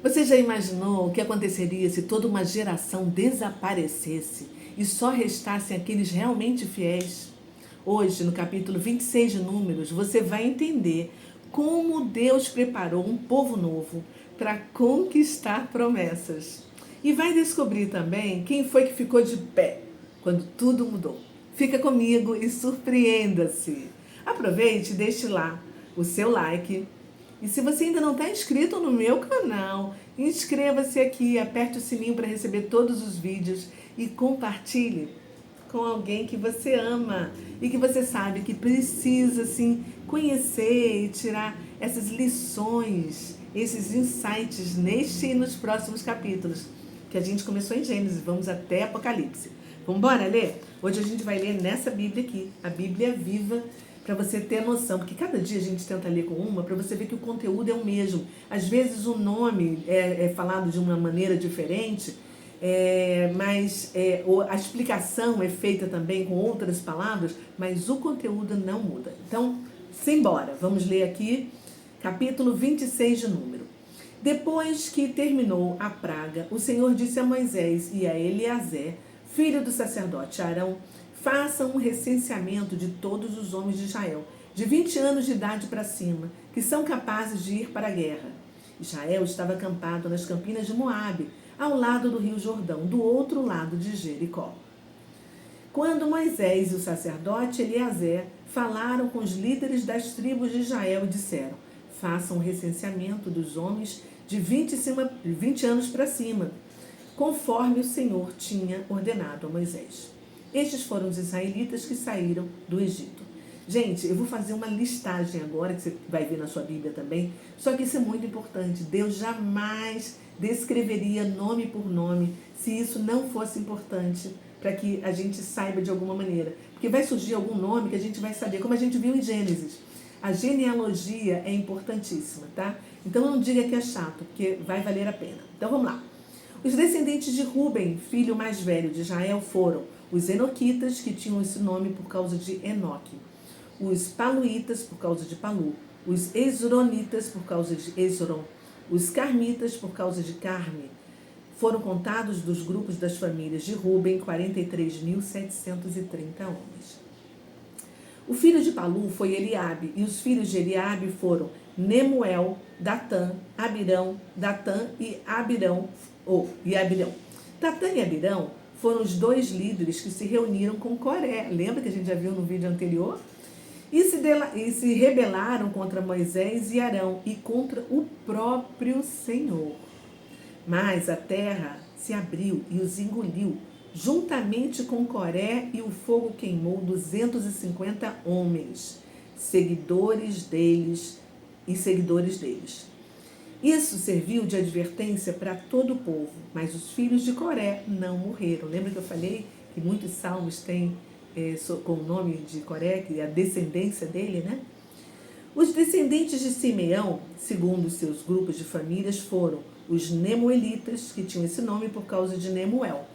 Você já imaginou o que aconteceria se toda uma geração desaparecesse e só restassem aqueles realmente fiéis? Hoje, no capítulo 26 de Números, você vai entender como Deus preparou um povo novo para conquistar promessas. E vai descobrir também quem foi que ficou de pé quando tudo mudou. Fica comigo e surpreenda-se. Aproveite e deixe lá o seu like. E se você ainda não está inscrito no meu canal, inscreva-se aqui, aperte o sininho para receber todos os vídeos e compartilhe com alguém que você ama e que você sabe que precisa sim conhecer e tirar essas lições, esses insights neste e nos próximos capítulos, que a gente começou em Gênesis, vamos até Apocalipse. Vamos embora ler? Hoje a gente vai ler nessa Bíblia aqui, a Bíblia Viva, para você ter noção, porque cada dia a gente tenta ler com uma, para você ver que o conteúdo é o mesmo. Às vezes o nome é falado de uma maneira diferente, mas a explicação é feita também com outras palavras, mas o conteúdo não muda. Então, simbora, vamos ler aqui, capítulo 26 de Número. Depois que terminou a praga, o Senhor disse a Moisés e a Eleazar, filho do sacerdote Arão, façam um recenseamento de todos os homens de Israel, de 20 anos de idade para cima, que são capazes de ir para a guerra. Israel estava acampado nas campinas de Moabe, ao lado do rio Jordão, do outro lado de Jericó. Quando Moisés e o sacerdote Eleazar falaram com os líderes das tribos de Israel e disseram: façam um recenseamento dos homens de 20 anos para cima, conforme o Senhor tinha ordenado a Moisés. Estes foram os israelitas que saíram do Egito. Gente, eu vou fazer uma listagem agora, que você vai ver na sua Bíblia também, só que isso é muito importante. Deus jamais descreveria nome por nome se isso não fosse importante para que a gente saiba de alguma maneira. Porque vai surgir algum nome que a gente vai saber, como a gente viu em Gênesis. A genealogia é importantíssima, tá? Então não diga que é chato, porque vai valer a pena. Então vamos lá. Os descendentes de Ruben, filho mais velho de Israel, foram os Enoquitas, que tinham esse nome por causa de Enoque, os Paluítas, por causa de Palu, os Esronitas, por causa de Esron, os Carmitas, por causa de Carme. Foram contados dos grupos das famílias de Ruben 43.730 homens. O filho de Palu foi Eliabe, e os filhos de Eliabe foram Nemuel, Datã, Abirão, Datã e Abirão. Datã e Abirão foram os dois líderes que se reuniram com Coré. Lembra que a gente já viu no vídeo anterior? E se rebelaram contra Moisés e Arão e contra o próprio Senhor. Mas a terra se abriu e os engoliu, juntamente com Coré, e o fogo queimou 250 homens, seguidores deles. Isso serviu de advertência para todo o povo, mas os filhos de Coré não morreram. Lembra que eu falei que muitos salmos têm com o nome de Coré, que é a descendência dele, né? Os descendentes de Simeão, segundo seus grupos de famílias, foram os Nemuelitas, que tinham esse nome por causa de Nemuel,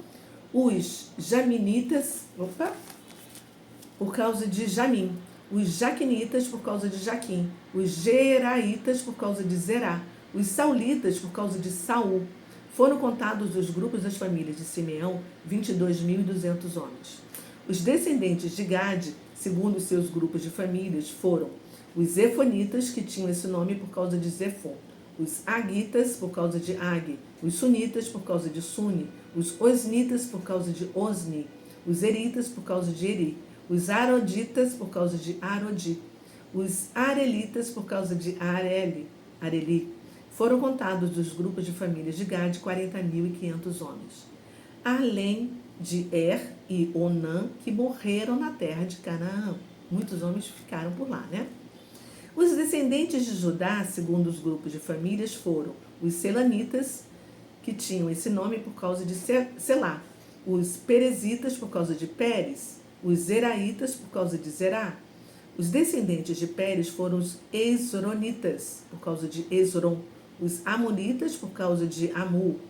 os Jaminitas, por causa de Jamim, os Jaquinitas por causa de Jaquim, os Geraitas por causa de Zerá, os Saulitas por causa de Saul. Foram contados dos grupos das famílias de Simeão 22.200 homens. Os descendentes de Gade, segundo seus grupos de famílias, foram os Zefonitas, que tinham esse nome por causa de Zefon, os Agitas por causa de Ag, os Sunitas por causa de Suni, os Osnitas por causa de Osni, os Eritas por causa de Eri, os Aroditas por causa de Arodi, os Arelitas por causa de Areli. Foram contados dos grupos de famílias de Gade 40.500 homens, além de Er e Onã, que morreram na terra de Canaã. Muitos homens ficaram por lá, né? Os descendentes de Judá, segundo os grupos de famílias, foram os Selanitas, que tinham esse nome por causa de Selá, os Perezitas por causa de Pérez, os Zeraitas por causa de Zerá. Os descendentes de Pérez foram os Esronitas, por causa de Esron, os Amonitas por causa de Amu.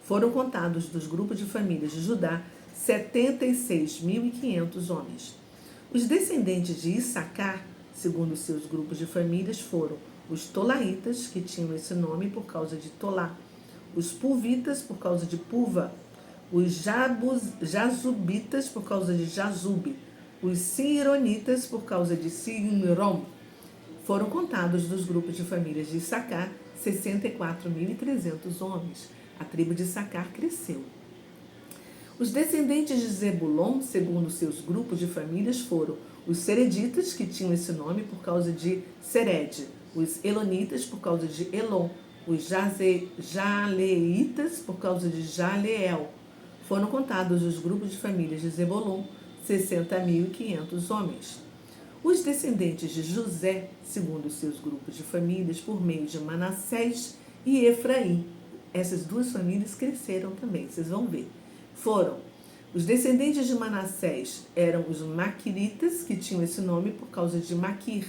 Foram contados dos grupos de famílias de Judá 76.500 homens. Os descendentes de Issacar, segundo seus grupos de famílias, foram os Tolaitas, que tinham esse nome por causa de Tolá, os Puvitas, por causa de Puva, os Jazubitas, por causa de Jazube, os Sinronitas, por causa de Sinrom. Foram contados dos grupos de famílias de Issacar 64.300 homens. A tribo de Issacar cresceu. Os descendentes de Zebulon, segundo seus grupos de famílias, foram os Sereditas, que tinham esse nome por causa de Sered, os Elonitas, por causa de Elon, os Jaleitas, por causa de Jaleel. Foram contados os grupos de famílias de Zebulon, 60.500 homens. Os descendentes de José, segundo seus grupos de famílias, por meio de Manassés e Efraim. Essas duas famílias cresceram também, vocês vão ver. Foram os descendentes de Manassés, eram os Maquiritas, que tinham esse nome por causa de Maquir,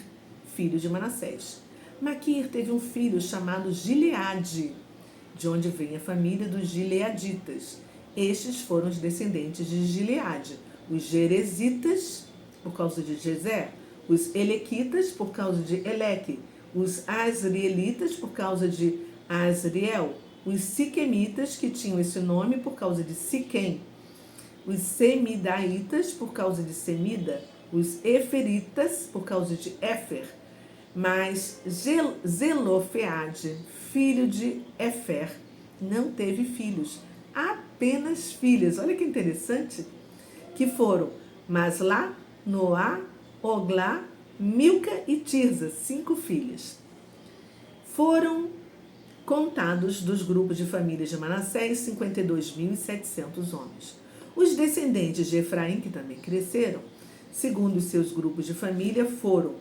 filho de Manassés. Maquir teve um filho chamado Gileade, de onde vem a família dos Gileaditas. Estes foram os descendentes de Gileade, os Jerezitas, por causa de Jezer, os Elequitas, por causa de Eleque, os Asrielitas, por causa de Asriel, os Siquemitas, que tinham esse nome por causa de Siquém, os Semidaitas, por causa de Semida, os Eferitas, por causa de Éfer, mas Zelofeade, filho de Éfer, não teve filhos, apenas filhas. Olha que interessante, que foram Maslá, Noá, Oglá, Milca e Tirza, 5 filhas. Foram contados dos grupos de famílias de Manassés 52.700 homens. Os descendentes de Efraim, que também cresceram, segundo os seus grupos de família, foram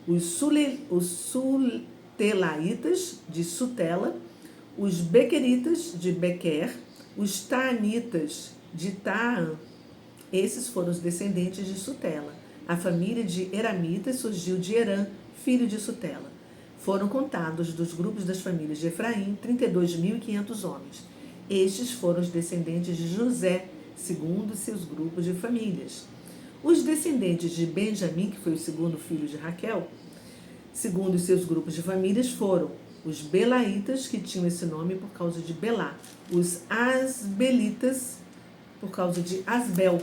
os Sutelaitas, de Sutela, os Bequeritas, de Bequer, os Taanitas, de Taã. Esses foram os descendentes de Sutela. A família de Eramitas surgiu de Herã, filho de Sutela. Foram contados dos grupos das famílias de Efraim 32.500 homens. Estes foram os descendentes de José, segundo seus grupos de famílias. Os descendentes de Benjamim, que foi o segundo filho de Raquel, segundo seus grupos de famílias, foram os Belaitas, que tinham esse nome por causa de Belá, os Asbelitas, por causa de Asbel,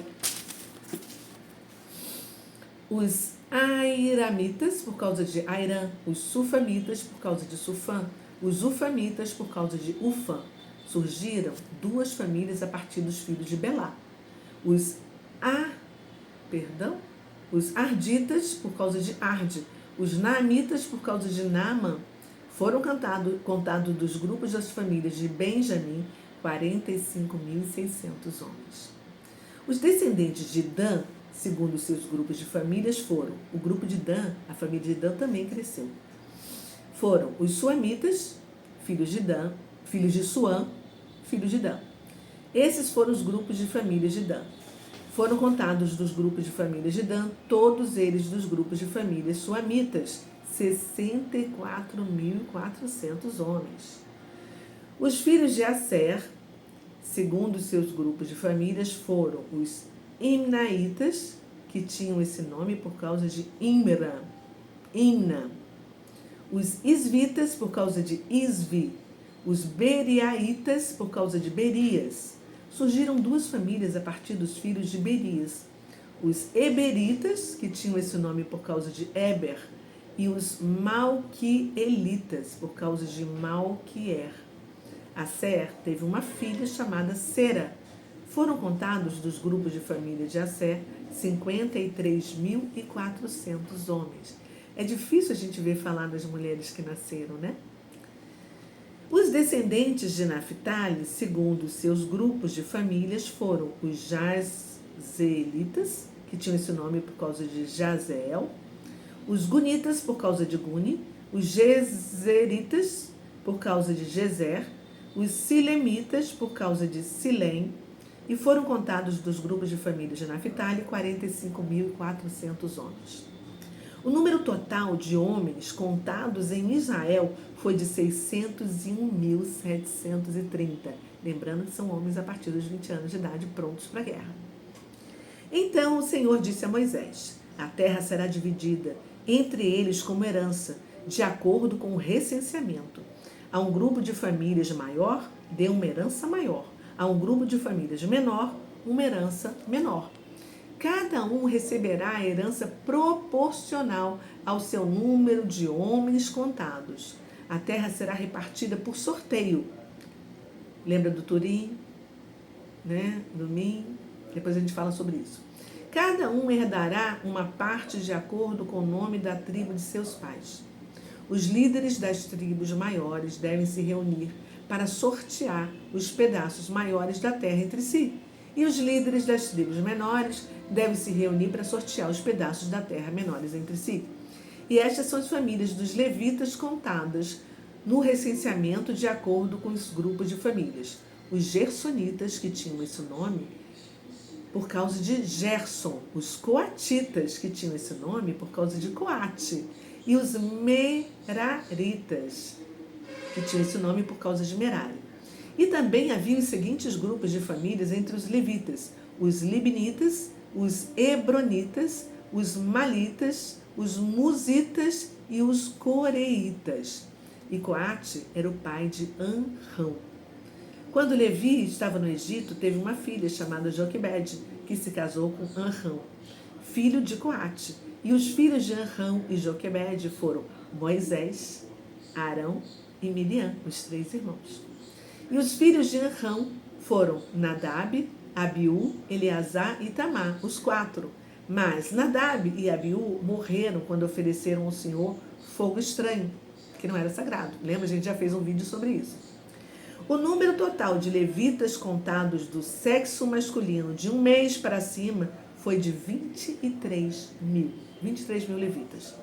os Airamitas, por causa de Airã, os Sufamitas, por causa de Sufã, os Ufamitas, por causa de Ufã. Surgiram 2 famílias a partir dos filhos de Belá. Os Arditas, por causa de Arde, os Naamitas, por causa de Naamã. Foram contados dos grupos das famílias de Benjamim, 45.600 homens. Os descendentes de Dan, segundo seus grupos de famílias, foram o grupo de Dan, a família de Dan também cresceu. Foram os Suamitas, filhos de Dan, filhos de Suã, filhos de Dan. Esses foram os grupos de famílias de Dan. Foram contados dos grupos de famílias de Dan, todos eles dos grupos de famílias suamitas, 64.400 homens. Os filhos de Asser, segundo seus grupos de famílias, foram os Imnaitas, que tinham esse nome por causa de Imna, os Isvitas, por causa de Isvi, os Beriaitas, por causa de Berias. Surgiram 2 famílias a partir dos filhos de Berias, os Eberitas, que tinham esse nome por causa de Eber, e os Malquielitas, por causa de Malquier. Asser teve uma filha chamada Sera. Foram contados dos grupos de família de Asser 53.400 homens. É difícil a gente ver falar das mulheres que nasceram, né? Os descendentes de Naphtali, segundo seus grupos de famílias, foram os Jazelitas, que tinham esse nome por causa de Jazeel, os Gunitas, por causa de Guni, os Gezeritas, por causa de Gezer, os Silemitas, por causa de Silém, e foram contados dos grupos de famílias de Naphtali 45.400 homens. O número total de homens contados em Israel foi de 601.730. Lembrando que são homens a partir dos 20 anos de idade prontos para a guerra. Então o Senhor disse a Moisés: a terra será dividida entre eles como herança, de acordo com o recenseamento. A um grupo de famílias maior, dê uma herança maior. A um grupo de famílias menor, uma herança menor. Cada um receberá a herança proporcional ao seu número de homens contados. A terra será repartida por sorteio. Lembra do Turim, né? Do Mim? Depois a gente fala sobre isso. Cada um herdará uma parte de acordo com o nome da tribo de seus pais. Os líderes das tribos maiores devem se reunir para sortear os pedaços maiores da terra entre si. E os líderes das tribos menores devem se reunir para sortear os pedaços da terra menores entre si. E estas são as famílias dos levitas contadas no recenseamento de acordo com os grupos de famílias. Os gersonitas, que tinham esse nome por causa de Gerson, os coatitas, que tinham esse nome por causa de Coate, e os meraritas, que tinham esse nome por causa de Merari. E também havia os seguintes grupos de famílias entre os levitas: os libnitas, os hebronitas, os malitas, os musitas e os coreitas. E Coate era o pai de Anrão. Quando Levi estava no Egito, teve uma filha chamada Joquebede, que se casou com Anrão, filho de Coate. E os filhos de Anrão e Joquebede foram Moisés, Arão e Miriam, os 3 irmãos. E os filhos de Anrão foram Nadab, Abiú, Eleazar e Tamar, os 4. Mas Nadab e Abiú morreram quando ofereceram ao Senhor fogo estranho, que não era sagrado. Lembra? A gente já fez um vídeo sobre isso. O número total de levitas contados do sexo masculino de um mês para cima foi de 23 mil levitas.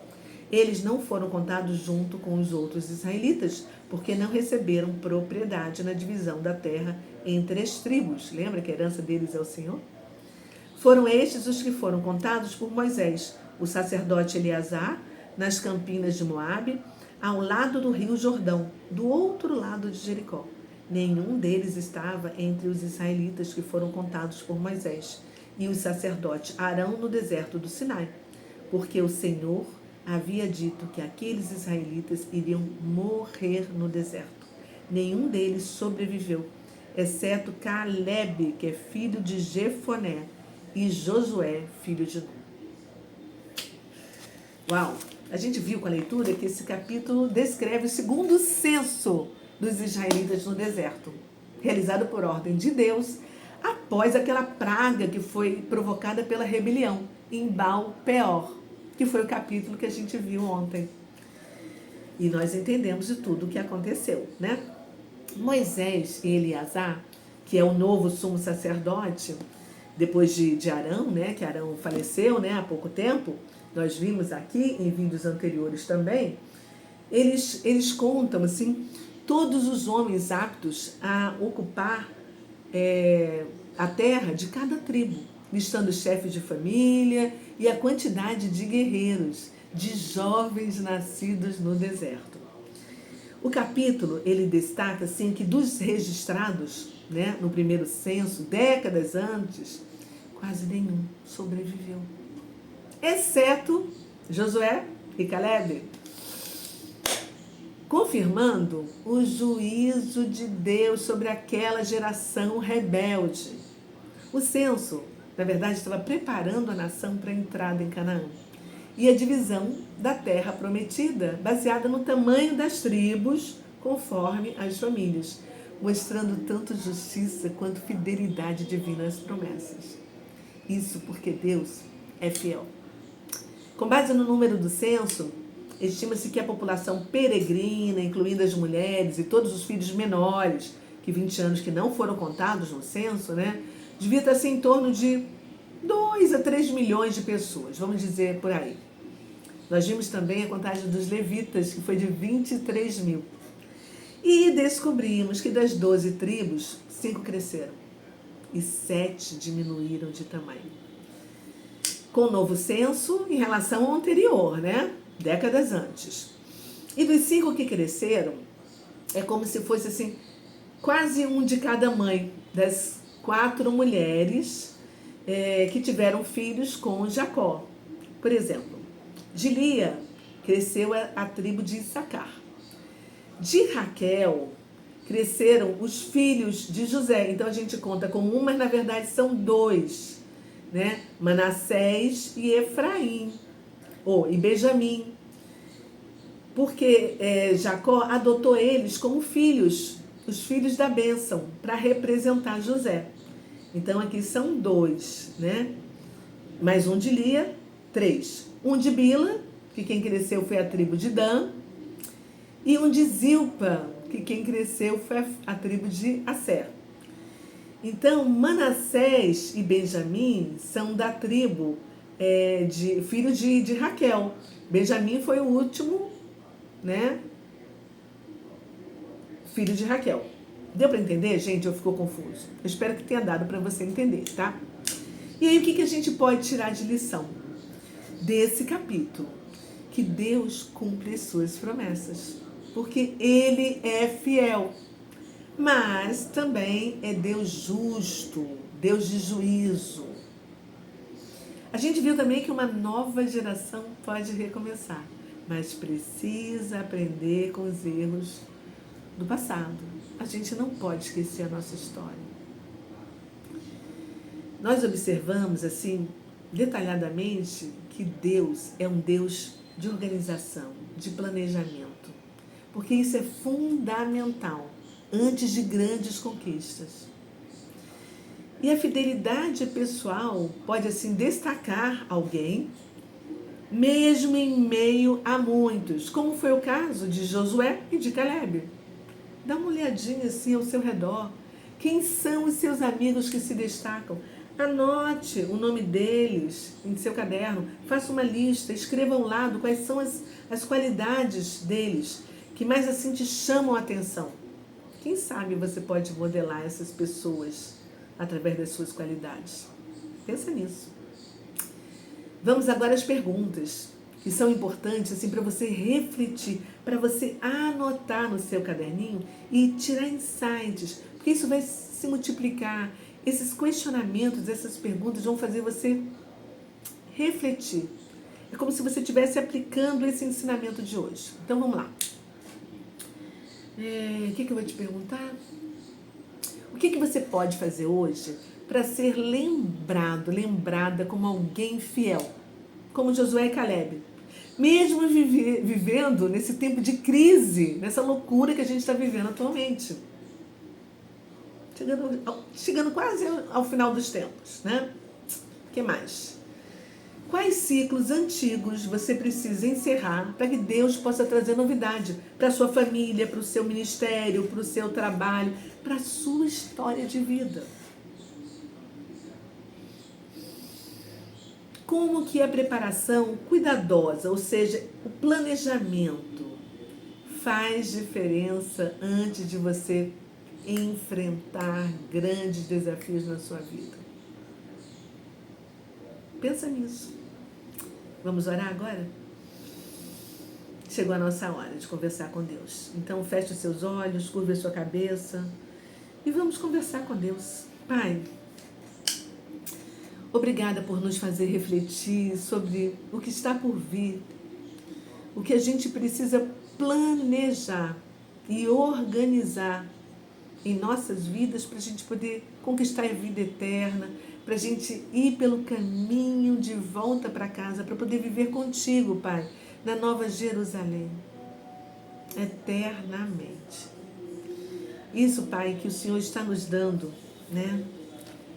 Eles não foram contados junto com os outros israelitas, porque não receberam propriedade na divisão da terra entre as tribos. Lembra que a herança deles é o Senhor? Foram estes os que foram contados por Moisés, o sacerdote Eleazar, nas campinas de Moabe, ao lado do rio Jordão, do outro lado de Jericó. Nenhum deles estava entre os israelitas que foram contados por Moisés e o sacerdote Arão no deserto do Sinai, porque o Senhor havia dito que aqueles israelitas iriam morrer no deserto. Nenhum deles sobreviveu, exceto Calebe, que é filho de Jefoné, e Josué, filho de Nun. Uau! A gente viu com a leitura que esse capítulo descreve o segundo censo dos israelitas no deserto, realizado por ordem de Deus, após aquela praga que foi provocada pela rebelião em Baal-Peor, que foi o capítulo que a gente viu ontem. E nós entendemos de tudo o que aconteceu, né? Moisés e Eleazar, que é o novo sumo sacerdote, depois de Arão, né? Que Arão faleceu, né? Há pouco tempo, nós vimos aqui em vídeos anteriores também, eles contam, assim, todos os homens aptos a ocupar a terra de cada tribo, listando chefes de família e a quantidade de guerreiros, de jovens nascidos no deserto. O capítulo, ele destaca assim, que dos registrados, né, no primeiro censo, décadas antes, quase nenhum sobreviveu, exceto Josué e Calebe, confirmando o juízo de Deus sobre aquela geração rebelde. O censo, na verdade, estava preparando a nação para a entrada em Canaã e a divisão da terra prometida, baseada no tamanho das tribos, conforme as famílias, mostrando tanto justiça quanto fidelidade divina às promessas. Isso porque Deus é fiel. Com base no número do censo, estima-se que a população peregrina, incluindo as mulheres e todos os filhos menores, que 20 anos que não foram contados no censo, né, devia estar assim, em torno de 2 a 3 milhões de pessoas, vamos dizer por aí. Nós vimos também a contagem dos levitas, que foi de 23 mil. E descobrimos que das 12 tribos, 5 cresceram e 7 diminuíram de tamanho. Com o novo censo, em relação ao anterior, né? Décadas antes. E dos 5 que cresceram, é como se fosse assim, quase um de cada mãe, das 4 mulheres que tiveram filhos com Jacó. Por exemplo, de Lia cresceu a tribo de Issacar. De Raquel cresceram os filhos de José. Então a gente conta como um, mas na verdade são dois, né? Manassés e Efraim, e Benjamim. Porque Jacó adotou eles como filhos, os filhos da bênção, para representar José. Então aqui são dois, né? Mais um de Lia, três. Um de Bila, que quem cresceu foi a tribo de Dan, e um de Zilpa, que quem cresceu foi a tribo de Asser. Então, Manassés e Benjamim são da tribo de filhos de Raquel. Benjamim foi o último, né, filho de Raquel. Deu para entender, gente? Ou ficou confuso? Eu espero que tenha dado para você entender, tá? E aí, o que a gente pode tirar de lição desse capítulo? Que Deus cumpre as suas promessas, porque Ele é fiel. Mas também é Deus justo, Deus de juízo. A gente viu também que uma nova geração pode recomeçar, mas precisa aprender com os erros do passado. A gente não pode esquecer a nossa história. Nós observamos, assim, detalhadamente, que Deus é um Deus de organização, de planejamento, porque isso é fundamental antes de grandes conquistas. E a fidelidade pessoal pode, assim, destacar alguém, mesmo em meio a muitos, como foi o caso de Josué e de Caleb. Dá uma olhadinha, assim, ao seu redor. Quem são os seus amigos que se destacam? Anote o nome deles em seu caderno, faça uma lista, escreva ao lado quais são as qualidades deles, que mais, assim, te chamam a atenção. Quem sabe você pode modelar essas pessoas através das suas qualidades. Pensa nisso. Vamos agora às perguntas, que são importantes assim, para você refletir, para você anotar no seu caderninho e tirar insights, porque isso vai se multiplicar. Esses questionamentos, essas perguntas vão fazer você refletir. É como se você estivesse aplicando esse ensinamento de hoje. Então vamos lá. O que eu vou te perguntar? O que você pode fazer hoje para ser lembrada como alguém fiel? Como Josué e Caleb. Mesmo vivendo nesse tempo de crise, nessa loucura que a gente está vivendo atualmente. Chegando quase ao final dos tempos, né? O que mais? Quais ciclos antigos você precisa encerrar para que Deus possa trazer novidade para a sua família, para o seu ministério, para o seu trabalho, para a sua história de vida? Como que a preparação cuidadosa, ou seja, o planejamento, faz diferença antes de você enfrentar grandes desafios na sua vida? Pensa nisso. Vamos orar agora? Chegou a nossa hora de conversar com Deus. Então feche os seus olhos, curva a sua cabeça e vamos conversar com Deus. Pai, obrigada por nos fazer refletir sobre o que está por vir, o que a gente precisa planejar e organizar em nossas vidas para a gente poder conquistar a vida eterna, para a gente ir pelo caminho de volta para casa, para poder viver contigo, Pai, na Nova Jerusalém, eternamente. Isso, Pai, que o Senhor está nos dando, né?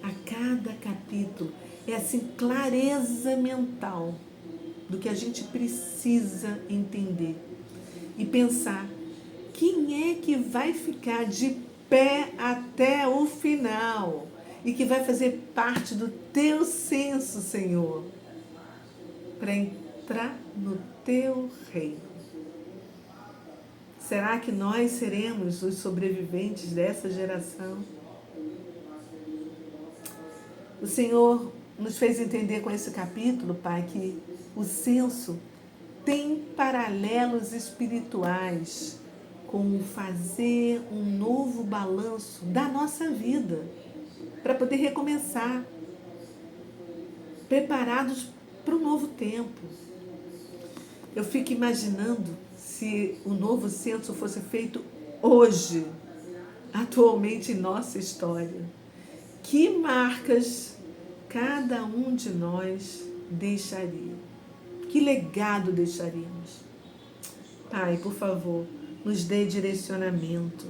A cada capítulo, é assim, clareza mental do que a gente precisa entender e pensar quem é que vai ficar de pé até o final e que vai fazer parte do teu senso, Senhor, para entrar no teu reino. Será que nós seremos os sobreviventes dessa geração? O Senhor nos fez entender com esse capítulo, Pai, que o senso tem paralelos espirituais com fazer um novo balanço da nossa vida, para poder recomeçar, preparados para o novo tempo. Eu fico imaginando se o novo censo fosse feito hoje, atualmente em nossa história, que marcas cada um de nós deixaria? Que legado deixaríamos? Pai, por favor, nos dê direcionamento.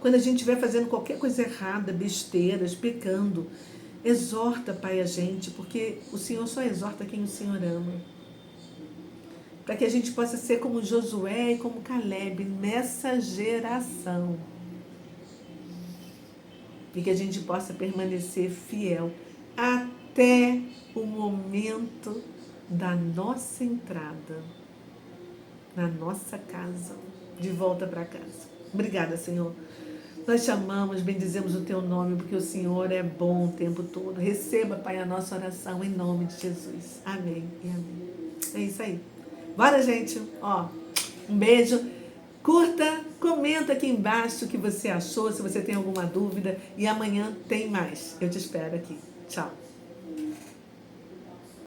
Quando a gente estiver fazendo qualquer coisa errada, besteiras, pecando, exorta, Pai, a gente, porque o Senhor só exorta quem o Senhor ama. Para que a gente possa ser como Josué e como Caleb nessa geração. E que a gente possa permanecer fiel até o momento da nossa entrada na nossa casa, de volta para casa. Obrigada, Senhor. Nós te amamos, bendizemos o teu nome, porque o Senhor é bom o tempo todo. Receba, Pai, a nossa oração em nome de Jesus. Amém e amém. É isso aí. Bora, gente. Ó, um beijo. Curta, comenta aqui embaixo o que você achou, se você tem alguma dúvida. E amanhã tem mais. Eu te espero aqui. Tchau.